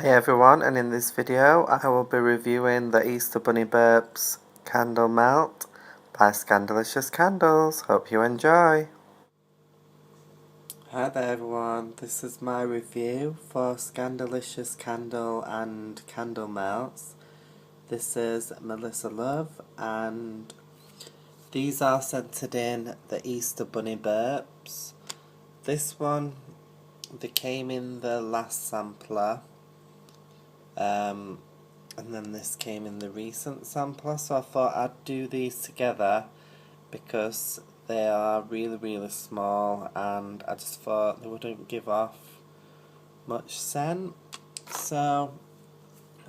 Hi everyone, and in this video I will be reviewing the Easter Bunny Burps Candle Melt by Scandalicious Candles. Hope you enjoy! Hi there everyone, this is my review for Scandalicious Candle and Candle Melts. This is Melissa Love, and these are scented in the Easter Bunny Burps. This one, they came in the last sampler. And then this came in the recent sampler, so I thought I'd do these together because they are really small and I just thought they wouldn't give off much scent. So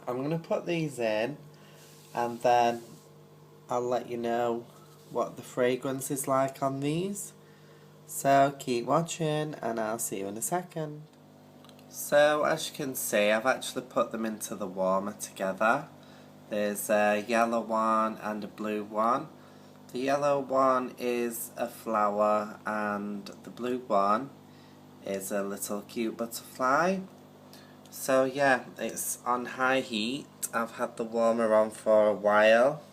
I'm going to put these in and then I'll let you know what the fragrance is like on these. So keep watching and I'll see you in a second. So as you can see, I've actually put them into the warmer together. There's a yellow one and a blue one. The yellow one is a flower and the blue one is a little cute butterfly. So yeah, it's on high heat. I've had the warmer on for a while.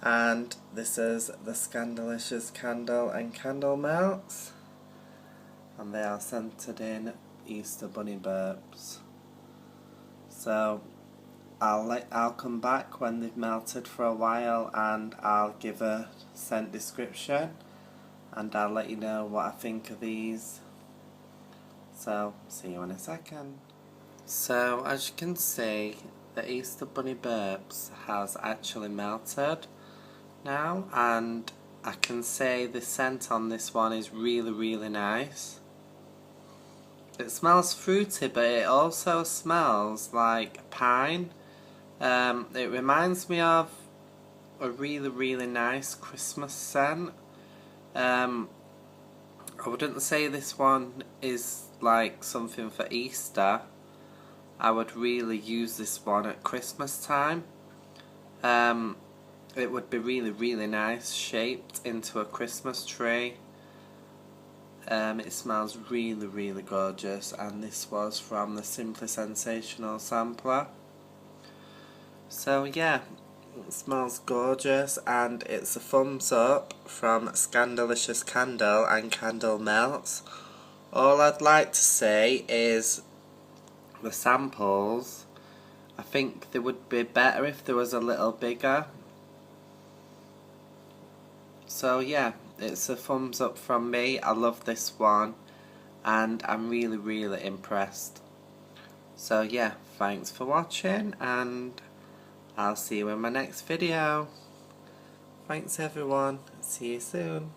And this is the Scandalicious Candle and Candle Melts. And they are scented in Easter Bunny Burps. So I'll come back when they've melted for a while and I'll give a scent description and I'll let you know what I think of these. So see you in a second. So as you can see, the Easter Bunny Burps has actually melted now, and I can say the scent on this one is really nice. It smells fruity, but it also smells like pine. It reminds me of a really nice Christmas scent. I wouldn't say this one is like something for Easter. I would really use this one at Christmas time. It would be really nice, shaped into a Christmas tree. It smells really gorgeous, and this was from the Simply Sensational sampler. So yeah, it smells gorgeous and it's a thumbs up from Scandalicious Candle and Candle Melts. All I'd like to say is the samples, I think they would be better if there was a little bigger. So yeah, it's a thumbs up from me. I love this one and I'm really impressed. So yeah, thanks for watching and I'll see you in my next video. Thanks everyone. See you soon.